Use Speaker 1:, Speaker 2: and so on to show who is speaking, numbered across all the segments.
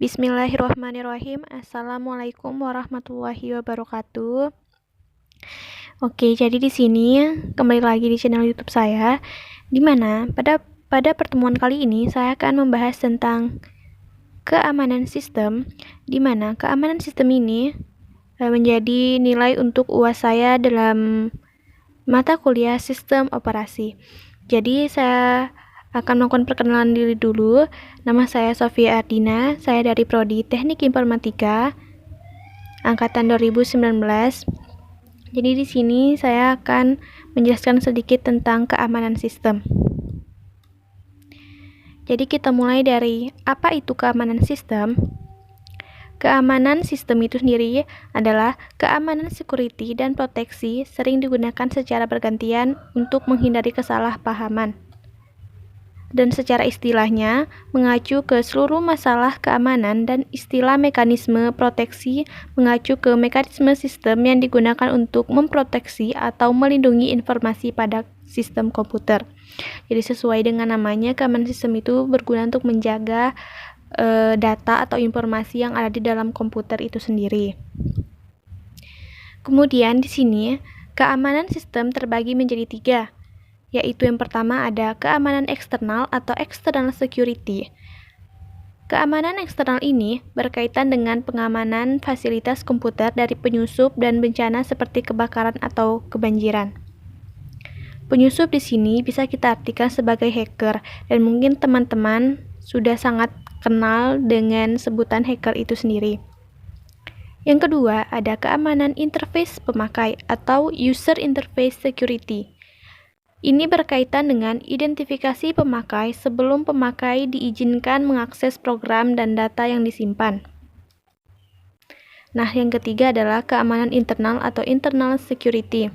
Speaker 1: Bismillahirrahmanirrahim. Assalamualaikum warahmatullahi wabarakatuh. Oke, jadi di sini kembali lagi di channel YouTube saya, di mana pada pertemuan kali ini saya akan membahas tentang keamanan sistem, di mana keamanan sistem ini menjadi nilai untuk UAS saya dalam mata kuliah sistem operasi. Jadi saya akan melakukan perkenalan diri dulu. Nama saya Sofia Ardina, saya dari Prodi Teknik Informatika angkatan 2019. Jadi di sini saya akan menjelaskan sedikit tentang keamanan sistem. Jadi kita mulai dari apa itu keamanan sistem. Keamanan sistem itu sendiri adalah keamanan security dan proteksi sering digunakan secara bergantian untuk menghindari kesalahpahaman. Dan secara istilahnya mengacu ke seluruh masalah keamanan dan istilah mekanisme proteksi mengacu ke mekanisme sistem yang digunakan untuk memproteksi atau melindungi informasi pada sistem komputer. Jadi sesuai dengan namanya, keamanan sistem itu berguna untuk menjaga data atau informasi yang ada di dalam komputer itu sendiri. Kemudian di sini keamanan sistem terbagi menjadi 3. Yaitu yang pertama ada keamanan eksternal atau external security. Keamanan eksternal ini berkaitan dengan pengamanan fasilitas komputer dari penyusup dan bencana seperti kebakaran atau kebanjiran. Penyusup di sini bisa kita artikan sebagai hacker, dan mungkin teman-teman sudah sangat kenal dengan sebutan hacker itu sendiri. Yang kedua ada keamanan interface pemakai atau user interface security. Ini berkaitan dengan identifikasi pemakai sebelum pemakai diizinkan mengakses program dan data yang disimpan. Nah, yang ketiga adalah keamanan internal atau internal security.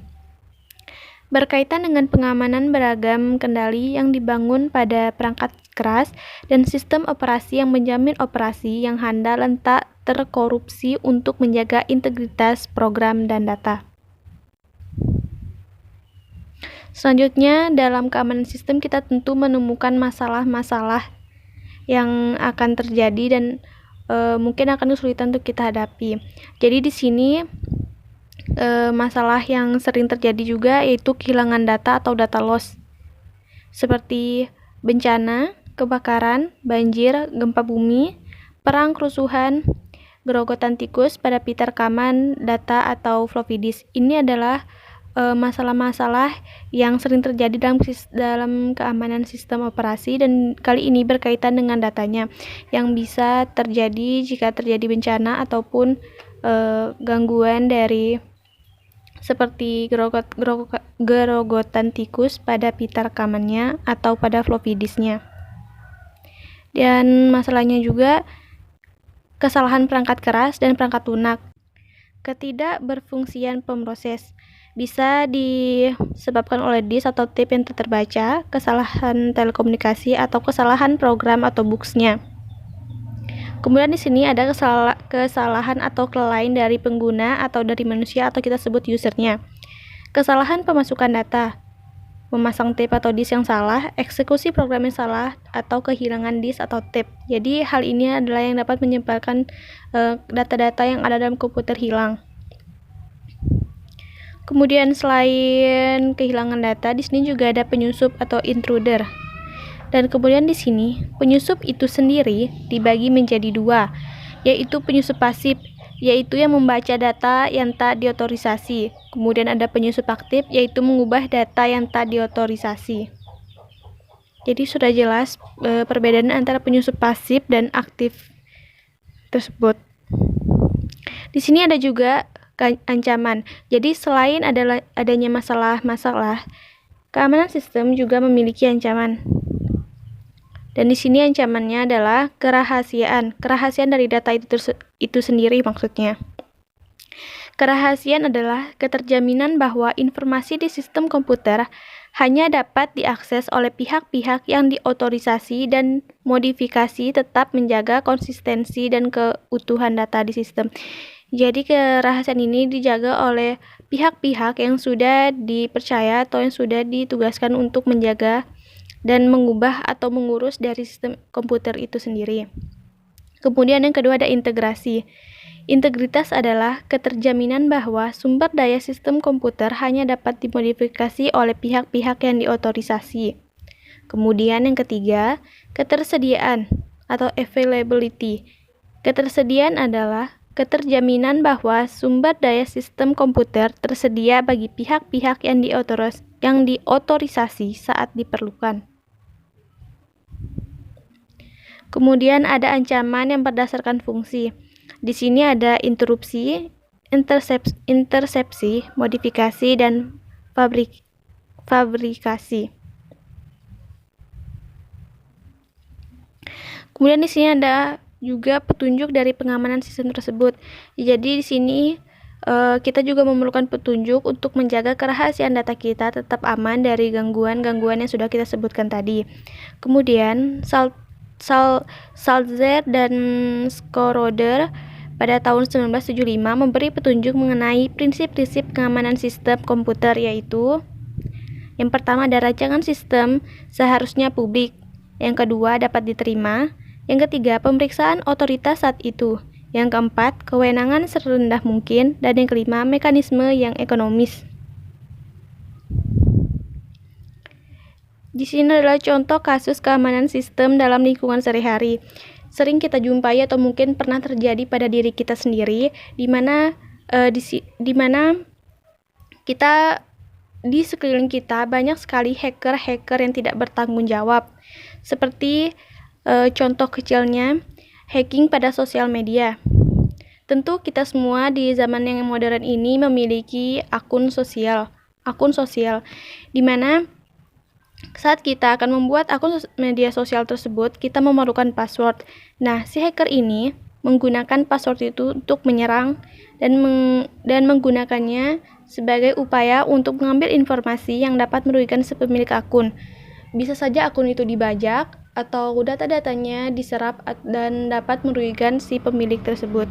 Speaker 1: Berkaitan dengan pengamanan beragam kendali yang dibangun pada perangkat keras dan sistem operasi yang menjamin operasi yang handal dan tak terkorupsi untuk menjaga integritas program dan data. Selanjutnya, dalam keamanan sistem kita tentu menemukan masalah-masalah yang akan terjadi dan mungkin akan kesulitan untuk kita hadapi. Jadi di sini masalah yang sering terjadi juga yaitu kehilangan data atau data loss, seperti bencana, kebakaran, banjir, gempa bumi, perang, kerusuhan, gerogotan tikus pada pita rekaman data atau floppy disk. Ini adalah masalah-masalah yang sering terjadi dalam keamanan sistem operasi, dan kali ini berkaitan dengan datanya yang bisa terjadi jika terjadi bencana ataupun gangguan dari seperti gerogotan tikus pada pita rekamannya atau pada floppy disknya. Dan masalahnya juga kesalahan perangkat keras dan perangkat lunak. Ketidakberfungsian pemroses bisa disebabkan oleh disk atau tape yang tak terbaca, kesalahan telekomunikasi, atau kesalahan program atau bugsnya. Kemudian di sini ada kesalahan atau kelelain dari pengguna atau dari manusia atau kita sebut usernya. Kesalahan pemasukan data, memasang tape atau disk yang salah, eksekusi program yang salah, atau kehilangan disk atau tape. Jadi hal ini adalah yang dapat menyebabkan data-data yang ada dalam komputer hilang. Kemudian selain kehilangan data, di sini juga ada penyusup atau intruder. Dan kemudian di sini penyusup itu sendiri dibagi menjadi 2, yaitu penyusup pasif, yaitu yang membaca data yang tak diotorisasi. Kemudian ada penyusup aktif, yaitu mengubah data yang tak diotorisasi. Jadi sudah jelas perbedaan antara penyusup pasif dan aktif tersebut. Di sini ada juga ancaman. Jadi selain adanya masalah-masalah, keamanan sistem juga memiliki ancaman. Dan di sini ancamannya adalah kerahasiaan dari data itu sendiri maksudnya. Kerahasiaan adalah keterjaminan bahwa informasi di sistem komputer hanya dapat diakses oleh pihak-pihak yang diotorisasi dan modifikasi tetap menjaga konsistensi dan keutuhan data di sistem. Jadi kerahasiaan ini dijaga oleh pihak-pihak yang sudah dipercaya atau yang sudah ditugaskan untuk menjaga dan mengubah atau mengurus dari sistem komputer itu sendiri. Kemudian yang kedua ada integrasi. Integritas adalah keterjaminan bahwa sumber daya sistem komputer hanya dapat dimodifikasi oleh pihak-pihak yang diotorisasi. Kemudian yang ketiga, ketersediaan atau availability. Ketersediaan adalah keterjaminan bahwa sumber daya sistem komputer tersedia bagi pihak-pihak yang diotorisasi saat diperlukan. Kemudian ada ancaman yang berdasarkan fungsi. Di sini ada interupsi, intersepsi, modifikasi, dan fabrikasi. Kemudian di sini ada juga petunjuk dari pengamanan sistem tersebut. Jadi di sini kita juga memerlukan petunjuk untuk menjaga kerahasiaan data kita tetap aman dari gangguan-gangguan yang sudah kita sebutkan tadi. Kemudian Salzer dan Schroeder pada tahun 1975 memberi petunjuk mengenai prinsip-prinsip pengamanan sistem komputer, yaitu yang pertama ada rancangan sistem seharusnya publik, yang kedua dapat diterima, yang ketiga pemeriksaan otoritas saat itu, yang keempat kewenangan serendah mungkin, dan yang kelima mekanisme yang ekonomis. Di sini adalah contoh kasus keamanan sistem dalam lingkungan sehari-hari. Sering kita jumpai atau mungkin pernah terjadi pada diri kita sendiri, di mana kita di sekeliling kita banyak sekali hacker-hacker yang tidak bertanggung jawab. Seperti contoh kecilnya, hacking pada sosial media. Tentu kita semua di zaman yang modern ini memiliki akun sosial, di mana saat kita akan membuat akun media sosial tersebut, kita memerlukan password. Nah, si hacker ini menggunakan password itu untuk menyerang dan menggunakannya sebagai upaya untuk mengambil informasi yang dapat merugikan si pemilik akun. Bisa saja akun itu dibajak atau data-datanya diserap dan dapat merugikan si pemilik tersebut.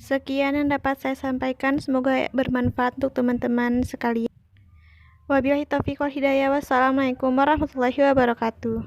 Speaker 1: Sekian yang dapat saya sampaikan, semoga bermanfaat untuk teman-teman sekalian. Wabillahi taufiq wal hidayah. Wassalamualaikum warahmatullahi wabarakatuh.